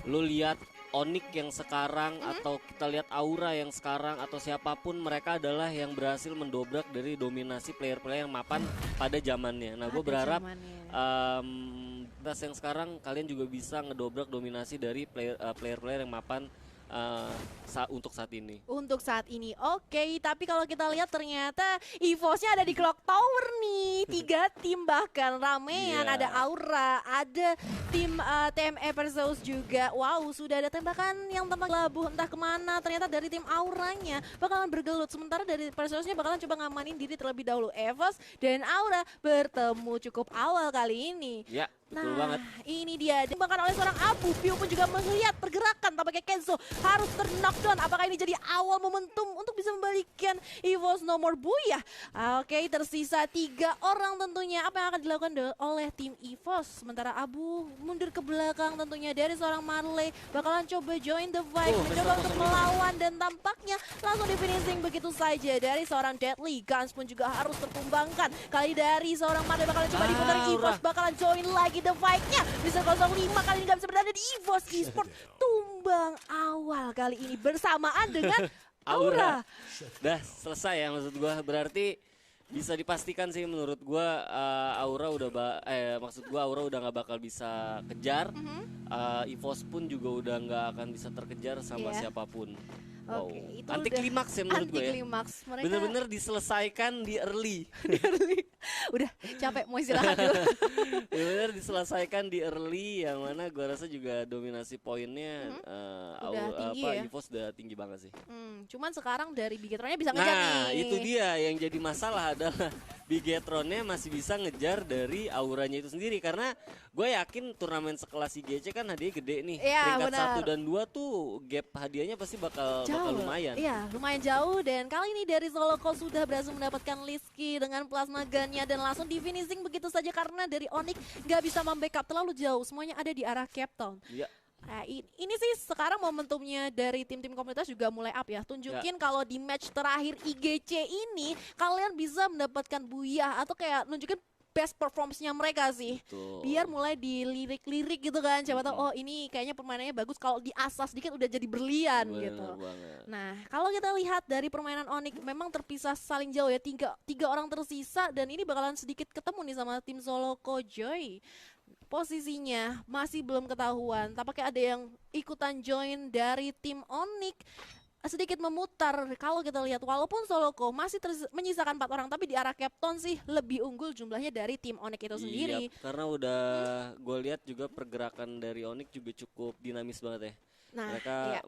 lu lihat Onyx yang sekarang atau kita lihat Aura yang sekarang atau siapapun mereka adalah yang berhasil mendobrak dari dominasi player-player yang mapan pada zamannya. Nah, gue Pada berharap zamannya. tas yang sekarang kalian juga bisa ngedobrak dominasi dari player-player yang mapan untuk saat ini. Untuk saat ini, oke. Tapi kalau kita lihat ternyata EVOS-nya ada di Clock Tower nih. 3 tim bahkan ramean. Iya. Ada Aura, ada tim TME Perseus juga. Wow, sudah ada tembakan yang tembak labuh entah kemana. Ternyata dari tim Auranya bakalan bergelut. Sementara dari Perseusnya bakalan coba ngamanin diri terlebih dahulu. EVOS dan Aura bertemu cukup awal kali ini. Ya, betul Nah, banget. ini dia ditembakkan oleh seorang Abu. Piu pun juga melihat pergerakan tampaknya Kenzo harus ter-knockdown. Apakah ini jadi awal momentum untuk bisa membalikan EVOS nomor Buyah? Oke, tersisa 3 orang tentunya. Apa yang akan dilakukan oleh tim EVOS? Sementara Abu mundur ke belakang tentunya dari seorang Marley. Bakalan coba join the fight, mencoba untuk melawan dan tampaknya langsung di finishing begitu saja dari seorang Deadly. Guns pun juga harus tertumbangkan. Kali dari seorang Marley bakalan coba diputar. EVOS bakalan join lagi the fight-nya. Bisa 05 kali ini gak bisa berada di EVOS Esports. Tumbang awal kali ini bersamaan dengan Aura. Dah selesai ya maksud gua, berarti bisa dipastikan sih menurut gua Aura udah maksud gua Aura udah nggak bakal bisa kejar. EVOS pun juga udah nggak akan bisa terkejar sama siapapun. Wow. Oke, itu Anti udah klimaks ya menurut gue ya. Anti-klimaks. Mereka Bener-bener diselesaikan di early. udah capek mau istirahat dulu. Bener-bener diselesaikan di early yang mana gue rasa juga dominasi poinnya Udah tinggi ya. EVOS udah tinggi banget sih. Cuman sekarang dari Bigetronnya bisa ngejar nih. Nah, itu dia yang jadi masalah adalah Bigetronnya masih bisa ngejar dari auranya itu sendiri karena gue yakin turnamen sekelas IGC kan hadiahnya gede nih. Iya, Peringkat benar. 1 dan 2 tuh gap hadiahnya pasti bakal lumayan. Iya, lumayan jauh dan kali ini dari Zoloco sudah berhasil mendapatkan Liski dengan plasma gunnya dan langsung di finishing begitu saja karena dari Onyx nggak bisa membackup terlalu jauh. Semuanya ada di arah Cape Town. Iya. Nah, ini sih sekarang momentumnya dari tim-tim komunitas juga mulai up ya. Tunjukin kalau di match terakhir IGC ini kalian bisa mendapatkan buyah atau kayak nunjukin best performance-nya mereka sih. Betul. Biar mulai dilirik-lirik gitu kan. Siapa tahu oh ini kayaknya permainannya bagus, kalau diasah sedikit udah jadi berlian gitu. Banget. Nah, kalau kita lihat dari permainan Onyx memang terpisah saling jauh ya. Tiga orang tersisa dan ini bakalan sedikit ketemu nih sama tim Zoloco Joy. Posisinya masih belum ketahuan. Tampaknya ada yang ikutan join dari tim Onyx. Sedikit memutar kalau kita lihat walaupun Zoloco masih menyisakan 4 orang tapi di arah Captain sih lebih unggul jumlahnya dari tim Onyx itu sendiri. Iya, karena udah gue lihat juga pergerakan dari Onyx juga cukup dinamis banget ya. Nah,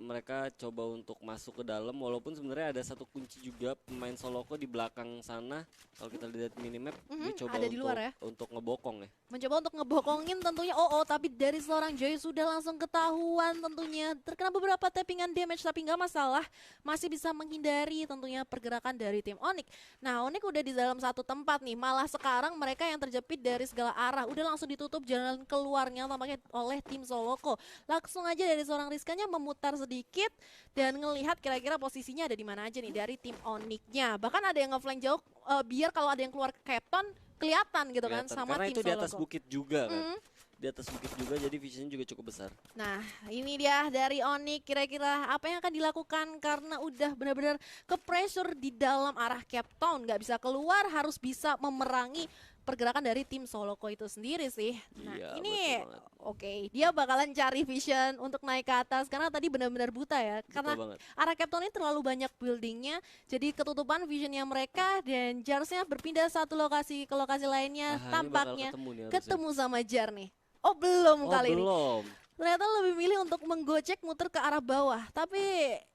mereka coba untuk masuk ke dalam walaupun sebenarnya ada satu kunci juga pemain Zoloco di belakang sana. Kalau kita lihat minimap dia coba ada di luar ya. Untuk ngebokong ya. Mencoba untuk ngebokongin tentunya tapi dari seorang Joy sudah langsung ketahuan tentunya. Terkena beberapa tappingan damage tapi nggak masalah. Masih bisa menghindari tentunya pergerakan dari tim Onyx. Nah, Onyx udah di dalam satu tempat nih. Malah sekarang mereka yang terjepit dari segala arah. Udah langsung ditutup jalan keluarnya tampaknya oleh tim Zoloco. Langsung aja dari seorang Rizkanya memutar sedikit dan ngelihat kira-kira posisinya ada di mana aja nih dari tim Onyx-nya. Bahkan ada yang ngeflank jauh biar kalau ada yang keluar ke Captain kelihatan gitu kan sama karena tim itu di atas Zoloco. bukit juga kan. Di atas bukit juga jadi visionnya juga cukup besar. Nah, ini dia dari Onyx kira-kira apa yang akan dilakukan karena udah benar-benar ke pressure di dalam arah Cape Town, nggak bisa keluar, harus bisa memerangi pergerakan dari tim Zoloco itu sendiri sih. Nah, Iya, ini betul oke, dia bakalan cari vision untuk naik ke atas karena tadi benar-benar buta ya. Karena arah Cape Town ini terlalu banyak buildingnya, jadi ketutupan visionnya mereka dan Jarsnya berpindah satu lokasi ke lokasi lainnya. Tampaknya ketemu sama Jar nih. Oh belum kali ini. Ternyata lebih milih untuk menggocek muter ke arah bawah. Tapi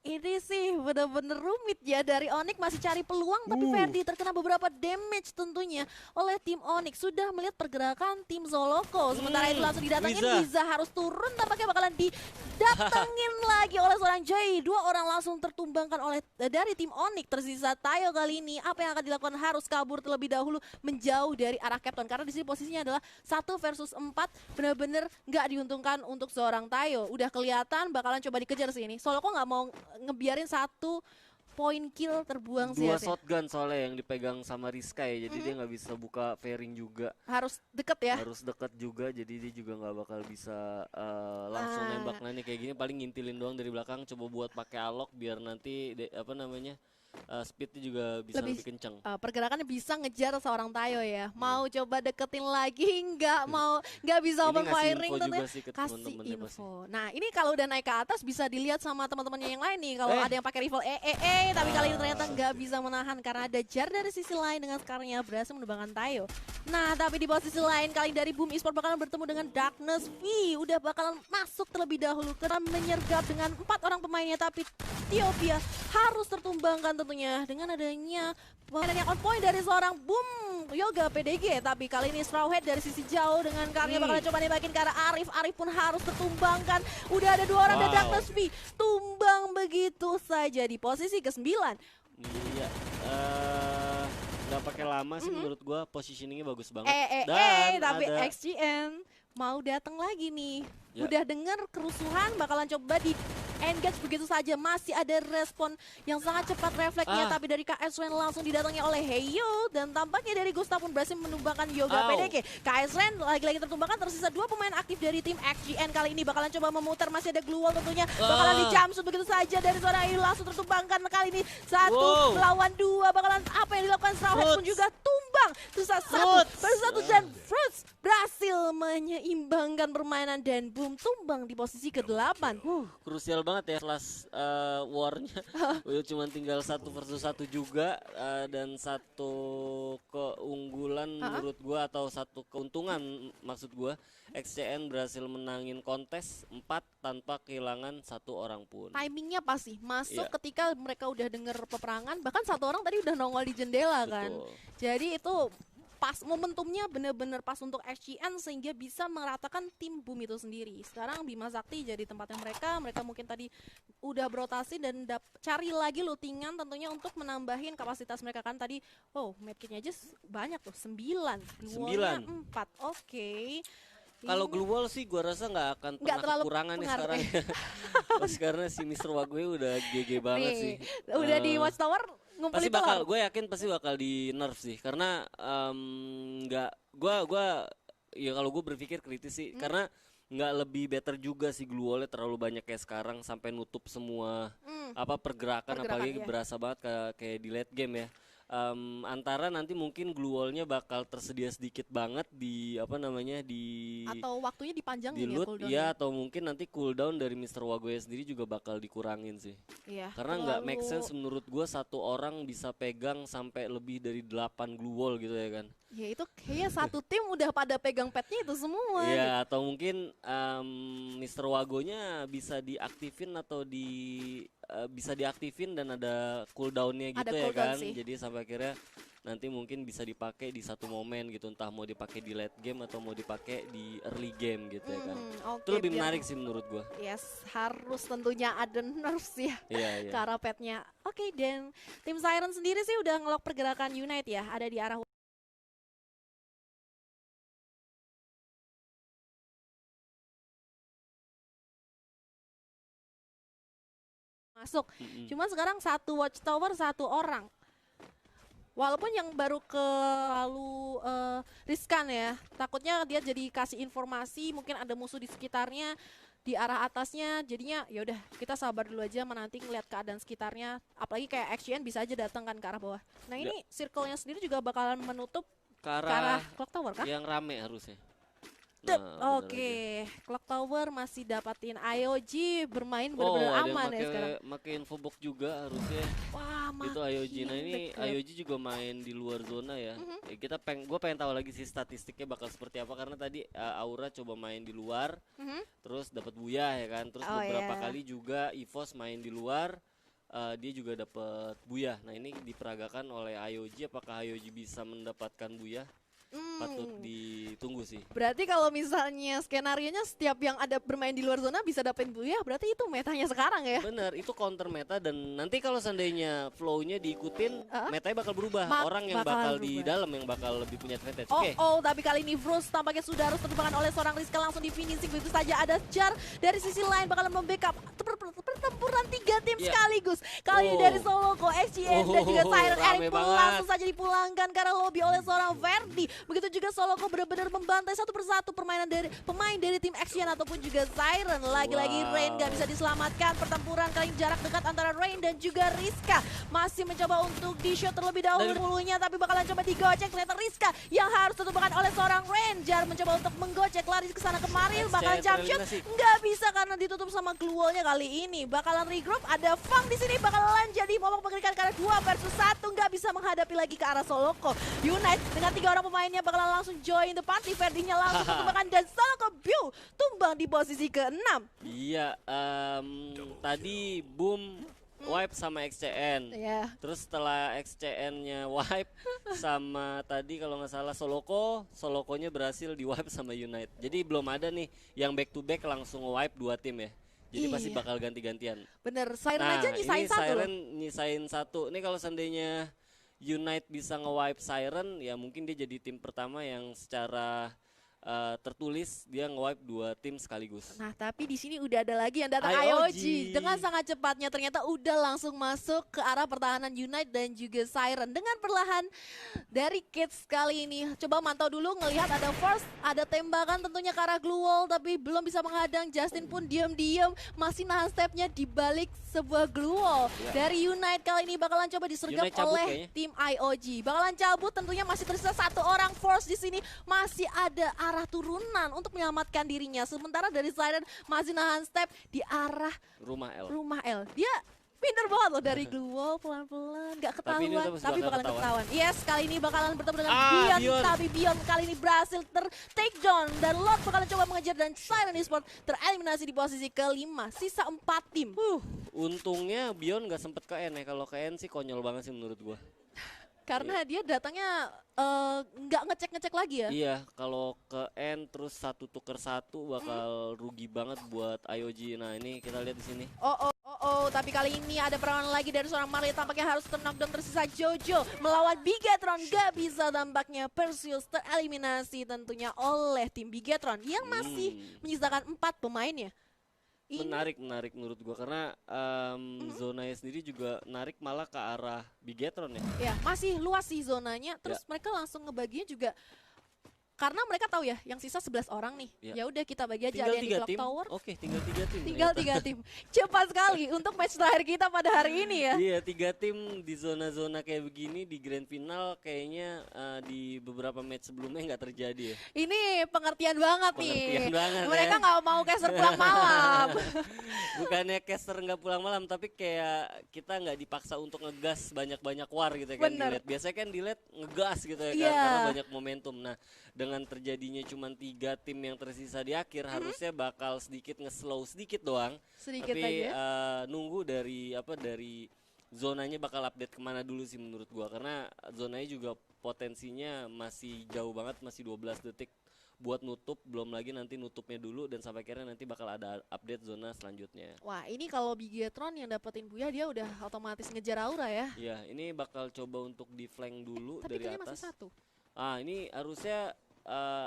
ini sih bener-bener rumit ya dari Onyx masih cari peluang tapi Ferdi terkena beberapa damage tentunya oleh tim Onyx. Sudah melihat pergerakan tim Zoloco. Sementara itu langsung didatengin Biza harus turun tampaknya bakalan didatengin lagi oleh seorang Joy. 2 orang langsung tertumbangkan oleh dari tim Onyx. Tersisa Tayo kali ini. Apa yang akan dilakukan harus kabur terlebih dahulu menjauh dari arah Captain karena di sini posisinya adalah 1 versus 4. Benar-benar nggak diuntungkan untuk seorang Tayo. Udah kelihatan bakalan coba dikejar sih ini. Zoloco nggak mau ngebiarin satu point kill terbuang Dua sia-sia. shotgun soalnya yang dipegang sama Rizka ya, jadi dia nggak bisa buka fairing juga. Harus deket ya. Harus dekat juga, jadi dia juga nggak bakal bisa langsung nembak. Nah ini kayak gini paling ngintilin doang dari belakang, coba buat pakai alok biar nanti speednya juga bisa lebih kencang. Pergerakannya bisa ngejar seorang Tayo ya. Mau coba deketin lagi nggak bisa Ini open ngasih firing info juga sih ke kasih temen-temennya pasti. info. Nah ini kalau udah naik ke atas bisa dilihat sama teman-temannya yang lain nih. Kalau ada yang pakai rifle tapi kali ini ternyata nggak bisa menahan karena ada Jar dari sisi lain dengan Scarnya berhasil menumbangkan Tayo. Nah tapi di posisi lain kali dari Boom Esport bakalan bertemu dengan Darkness V. Udah bakalan masuk terlebih dahulu karena menyergap dengan 4 orang pemainnya, tapi Ethiopia harus tertumbangkan tentunya dengan adanya permainan yang on point dari seorang Boom Yoga PDG. Tapi kali ini Straw Hat dari sisi jauh dengan karya bakalan coba nembakin ke arah Arif. Arif pun harus tertumbangkan. Udah ada 2 orang dan Darkness V tumbang begitu saja di posisi ke-9. Iya, nggak pakai lama sih menurut gua, positioningnya bagus banget. Tapi XGN mau datang lagi nih. Ya. Udah dengar kerusuhan bakalan coba di engage begitu saja. Masih ada respon yang sangat cepat refleksnya, tapi dari KS Ren langsung didatangi oleh Heyo, dan tampaknya dari Gustav pun berhasil menumbangkan Yoga PDG. KS Ren lagi-lagi tertumbangkan, tersisa 2 pemain aktif dari tim XGN. Kali ini bakalan coba memutar, masih ada Glue Wall tentunya. Bakalan di jumpsuit begitu saja dari seorang Heyo, langsung tertumbangkan. Kali ini 1 melawan 2, bakalan apa yang dilakukan? Straw Hat pun juga tumbang. Tersisa 1 dan Fruits berhasil menyeimbangkan permainan dan Boom tumbang di posisi ke-8. Krusial banget ya kelas warnya. Udah cuma tinggal 1 versus 1 juga, dan 1 keunggulan menurut gua, atau 1 keuntungan maksud gua. XCN berhasil menangin kontes 4 tanpa kehilangan 1 orang pun. Timingnya pas sih, masuk ketika mereka udah denger peperangan, bahkan 1 orang tadi udah nongol di jendela. Betul. Kan. Jadi itu pas, momentumnya bener-bener pas untuk XGN sehingga bisa meratakan tim Boom itu sendiri. Sekarang Bima Sakti jadi tempatnya mereka mungkin tadi udah berotasi dan cari lagi lootingan tentunya untuk menambahin kapasitas mereka kan tadi. Medkitnya aja banyak tuh, 9. 4, oke. Kalau Glue Wall sih gua rasa nggak akan pernah kekurangan nih sekarang. Karena si Mr. Wagwe udah GG banget sih. Udah di Watchtower ngumpulin telur. Gue yakin pasti bakal di nerf sih, karena kalau gue berpikir kritis sih, karena nggak lebih better juga sih Glue Wall-nya terlalu banyak kayak sekarang sampai nutup semua pergerakan apalagi berasa banget kayak di late game ya. Antara nanti mungkin Glue Wall-nya bakal tersedia sedikit banget di atau waktunya dipanjangin di loot ya, atau mungkin nanti cooldown dari Mr. Wagoya sendiri juga bakal dikurangin sih. Iya, karena nggak make sense menurut gue 1 orang bisa pegang sampai lebih dari 8 Glue Wall gitu ya kan. Ya itu kayaknya 1 tim udah pada pegang petnya itu semua. Iya, atau mungkin Mr. Wagonya bisa diaktifin atau bisa diaktifin dan ada cooldownnya gitu ya kan. Sih. Jadi sampai akhirnya nanti mungkin bisa dipakai di satu momen gitu, entah mau dipakai di late game atau mau dipakai di early game gitu ya kan. Itu lebih menarik sih menurut gua. Yes, harus tentunya ada nerfs ya ke arah petnya. Oke, dan tim Siren sendiri sih udah ngelok pergerakan Unite ya, ada di arah masuk. Cuma sekarang 1 Watchtower 1 orang. Walaupun yang baru lalu riskan ya. Takutnya dia jadi kasih informasi, mungkin ada musuh di sekitarnya di arah atasnya. Jadinya ya udah kita sabar dulu aja menanti ngeliat keadaan sekitarnya. Apalagi kayak XGN bisa aja datang kan ke arah bawah. Nah, ini circle-nya sendiri juga bakalan menutup ke arah Clock Tower kah? Yang rame harusnya. Oke, Clock Tower masih dapatin IOG bermain benar-benar aman ya sekarang. Pakai infobox juga harusnya. Wah, itu IOG. Nah ini IOG juga main di luar zona ya. Gue pengen tahu lagi sih statistiknya bakal seperti apa, karena tadi Aura coba main di luar, terus dapat Buyah ya kan. Terus beberapa kali juga EVOS main di luar, dia juga dapat Buyah. Nah ini diperagakan oleh IOG, apakah IOG bisa mendapatkan Buyah? patut ditunggu sih. Berarti kalau misalnya skenarionya setiap yang ada bermain di luar zona bisa dapetin Booyah, berarti itu metanya sekarang ya? Bener, itu counter meta dan nanti kalau seandainya flow-nya diikutin, metanya bakal berubah. Orang yang bakal di dalam yang bakal lebih punya advantage. Tapi kali ini Frost tampaknya sudah harus terlupakan oleh seorang Rizka, langsung di finishing. Begitu saja ada Jar dari sisi lain bakalan membackup pertempuran 3 tim sekaligus. Kali ini dari Soloko, XGN dan juga Siren Eric pun langsung saja dipulangkan karena lobby oleh seorang Verdi. Begitu juga Soloko benar-benar membantai satu persatu pemain dari tim XGN ataupun juga Siren. Lagi-lagi Rain gak bisa diselamatkan. Pertempuran kali ini jarak dekat antara Rain dan juga Rizka. Masih mencoba untuk di-shot terlebih dahulu tapi bakalan coba digocek. Ternyata Rizka yang harus tertumpahkan oleh seorang Ranger mencoba untuk menggocek, lari ke sana kemari, bakalan jump shot nggak bisa karena ditutup sama glue wall-nya. Kali ini bakalan regroup, ada Fang di sini bakalan jadi momok mengerikan karena 2 versus 1 nggak bisa menghadapi lagi ke arah Soloko. Unite dengan 3 orang pemainnya bakalan langsung join the party. Verdinya langsung tertumpahkan dan Soloko tumbang di posisi ke-6. Iya, tadi Boom wipe sama XCN. Terus setelah XCN-nya wipe sama tadi kalau nggak salah Solokonya berhasil di wipe sama Unite. Jadi belum ada nih yang back to back langsung wipe 2 tim ya. Jadi pasti bakal ganti-gantian. Bener, Siren aja nyisain satu. Siren nyisain satu. Ini kalau seandainya Unite bisa nge-wipe Siren, ya mungkin dia jadi tim pertama yang secara tertulis dia nge-wipe 2 tim sekaligus. Nah, tapi di sini udah ada lagi yang datang IOG dengan sangat cepatnya ternyata udah langsung masuk ke arah pertahanan Unite dan juga Siren dengan perlahan dari Kids kali ini. Coba mantau dulu, ngelihat ada force, ada tembakan tentunya ke arah glue wall tapi belum bisa menghadang. Justin pun diam-diam masih nahan stepnya di balik sebuah glue wall. Dari Unite kali ini bakalan coba disergap oleh tim IOG. Bakalan cabut, tentunya masih tersisa 1 orang force di sini, masih ada arah turunan untuk menyelamatkan dirinya. Sementara dari Siren masih nahan step di arah rumah L. Dia pinter banget loh dari glue wall pelan-pelan, gak ketahuan, tapi bakalan ketahuan. Yes, kali ini bakalan bertemu dengan Bion, tapi Bion kali ini berhasil take down dan Lord bakalan coba mengejar dan Siren Esports tereliminasi di posisi ke-5. Sisa 4 tim. Untungnya Bion gak sempet ke N ya. Kalau ke N sih konyol banget sih menurut gua. Karena dia datangnya nggak ngecek lagi ya. Iya, kalau ke N terus 1 tuker 1 bakal rugi banget buat IOG. Nah, ini kita lihat di sini. Tapi kali ini ada perlawanan lagi dari seorang Marley, tampaknya harus knockdown. Tersisa Jojo melawan Bigetron, gak bisa tampaknya. Perseus tereliminasi tentunya oleh tim Bigetron yang masih menyisakan 4 pemainnya. Menarik menurut gua karena zonanya sendiri juga narik malah ke arah Bigetron ya. Ya, masih luas sih zonanya. Terus mereka langsung ngebaginya juga karena mereka tahu ya, yang sisa 11 orang nih. Ya udah kita bagi aja, ada yang di Clock Tower. Oke, tinggal 3 tim. Tinggal 3 tim. Cepat sekali untuk match terakhir kita pada hari ini ya. Iya, 3 tim di zona-zona kayak begini di grand final kayaknya di beberapa match sebelumnya nggak terjadi ya. Ini pengertian banget nih. Mereka ya. nggak mau caster pulang malam. Bukannya caster nggak pulang malam, tapi kayak kita nggak dipaksa untuk ngegas banyak-banyak war gitu kan. Delete. Biasanya kan delete ngegas gitu ya kan, karena banyak momentum. Nah, dengan terjadinya cuma 3 tim yang tersisa di akhir, harusnya bakal sedikit nge-slow sedikit doang. Tapi nunggu dari zonanya bakal update kemana dulu sih menurut gua, karena zonanya juga potensinya masih jauh banget, masih 12 detik buat nutup, belum lagi nanti nutupnya dulu dan sampai akhirnya nanti bakal ada update zona selanjutnya. Wah, ini kalau Bigetron yang dapetin Booyah dia udah otomatis ngejar Aura ya. Iya, ini bakal coba untuk di flank dulu tapi dari atas. Masih 1. Ini harusnya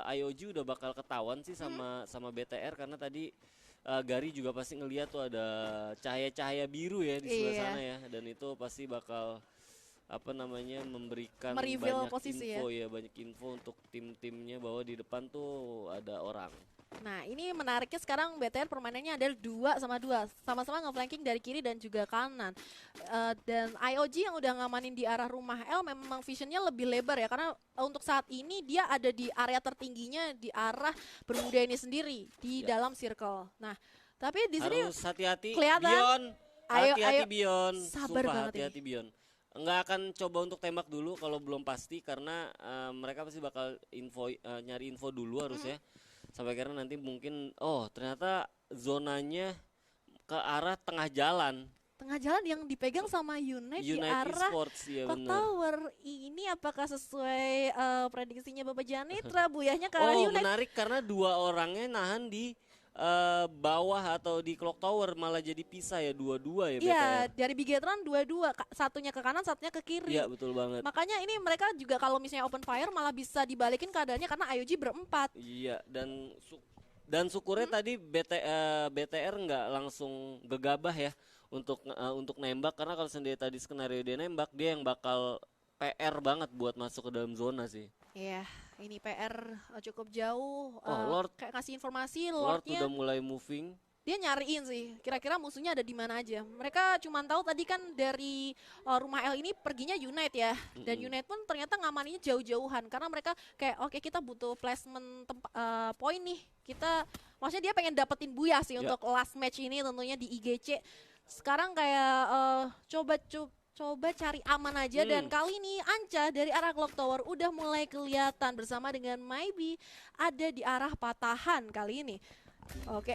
IOG udah bakal ketahuan sih sama BTR karena tadi Gary juga pasti ngeliat tuh ada cahaya-cahaya biru ya di sebelah sana ya, dan itu pasti bakal memberikan banyak posisi info ya, banyak info untuk tim-timnya bahwa di depan tuh ada orang. Nah, ini menariknya sekarang BTR permainannya ada 2 sama 2, sama-sama nge-flanking dari kiri dan juga kanan. Dan IOG yang udah ngamanin di arah rumah L memang visionnya lebih lebar ya, karena untuk saat ini dia ada di area tertingginya di arah Bermuda ini sendiri di dalam circle. Nah, tapi di sini harus hati-hati Bion. Hati-hati Bion. Sabar banget hati-hati Bion. Nggak akan coba untuk tembak dulu kalau belum pasti, karena mereka pasti bakal nyari info dulu harusnya. Sampai karena nanti mungkin ternyata zonanya ke arah tengah jalan. tengah jalan yang dipegang sama Unite di arah ya, Clock Tower. Ini apakah sesuai prediksinya Bapak Janitra buyahnya ke arah Unite? Menarik karena dua orangnya nahan di bawah atau di Clock Tower, malah jadi pisah ya, dua-dua ya BTR. Iya, dari Bigetron dua-dua, satunya ke kanan, satunya ke kiri. Iya, betul banget. Makanya ini mereka juga kalau misalnya open fire malah bisa dibalikin keadaannya karena IOG berempat. Iya, dan syukurnya tadi BTR nggak langsung gegabah ya untuk nembak, karena kalau sendiri tadi skenario dia nembak, dia yang bakal PR banget buat masuk ke dalam zona sih. Iya, ini PR cukup jauh. Lord kayak kasih informasi, Lord Lordnya udah mulai moving. Dia nyariin sih, kira-kira musuhnya ada di mana aja. Mereka cuma tahu tadi kan dari rumah L ini perginya Unite ya, dan Unite pun ternyata ngamaninya jauh-jauhan karena mereka kayak oke, kita butuh placement poin nih. Maksudnya dia pengen dapetin Buya sih untuk last match ini tentunya di IGC. Sekarang kayak coba cari aman aja dan kali ini Anca dari arah Clock Tower udah mulai kelihatan bersama dengan Maybe ada di arah patahan kali ini. Oke,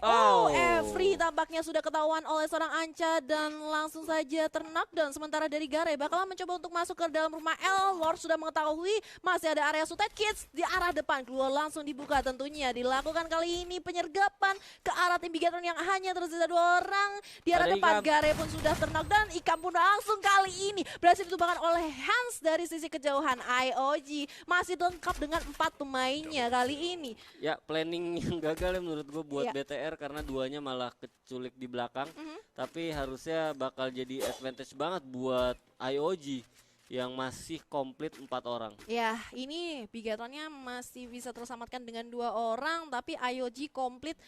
Every tampaknya sudah ketahuan oleh seorang Anca dan langsung saja knockdown. Sementara dari Gare bakalan mencoba untuk masuk ke dalam rumah L. Lord sudah mengetahui masih ada area Suicide Kids di arah depan. Keluar langsung dibuka tentunya. Dilakukan kali ini penyergapan ke arah tim Bigetron yang hanya tersisa 2 orang. Di arah depan Gare pun sudah knockdown. Ikam pun langsung kali ini berhasil ditumbangkan oleh Hans dari sisi kejauhan. IOG masih lengkap dengan 4 pemainnya kali ini. Ya, planning yang gagal ya menurut gue buat BTR karena duanya malah keculik di belakang. Tapi harusnya bakal jadi advantage banget buat IOG yang masih komplit 4 orang. Ya, ini Bigetronnya masih bisa terselamatkan dengan 2 orang, tapi IOG komplit.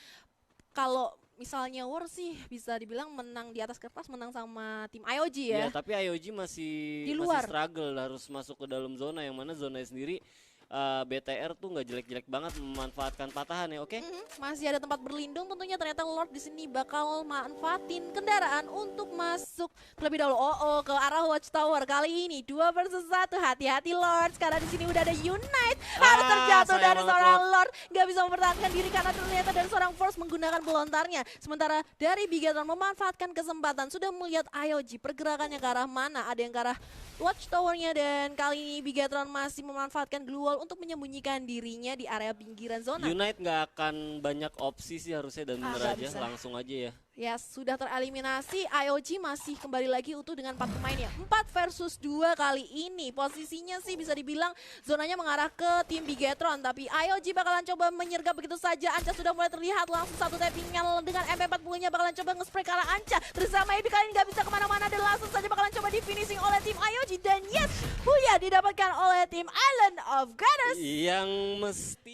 Kalau misalnya War sih bisa dibilang menang di atas kertas, menang sama tim IOG ya. Ya, tapi IOG masih struggle, harus masuk ke dalam zona, yang mana zona sendiri BTR tuh nggak jelek-jelek banget memanfaatkan patahan ya, oke? Masih ada tempat berlindung tentunya. Ternyata Lord di sini bakal manfaatin kendaraan untuk masuk terlebih dahulu ke arah Watchtower. Kali ini 2 versus 1. Hati-hati Lord, karena di sini udah ada Unite. Harus terjatuh dari seorang Lord, nggak bisa mempertahankan diri karena ternyata dari seorang Force menggunakan pelontarnya. Sementara dari Bigetron memanfaatkan kesempatan, sudah melihat IOG pergerakannya ke arah mana. Ada yang ke arah Watchtower-nya dan kali ini Bigetron masih memanfaatkan Glue Wall untuk menyembunyikan dirinya di area pinggiran zona. Unite nggak akan banyak opsi sih harusnya, dan bener aja langsung aja ya. Ya, sudah tereliminasi. IOG masih kembali lagi utuh dengan 4 pemain ya. 4 versus 2 kali ini. Posisinya sih bisa dibilang zonanya mengarah ke tim Bigetron, tapi IOG bakalan coba menyergap begitu saja. Anca sudah mulai terlihat, langsung satu tappingnya dengan MP40-nya bakalan coba nge-spray ke arah Anca. Tersama Maybe kali ini nggak bisa kemana-mana dan langsung saja bakalan coba di finishing oleh tim IOG. Dan yes, Buya didapatkan oleh tim Island of Goddess. Yang mesti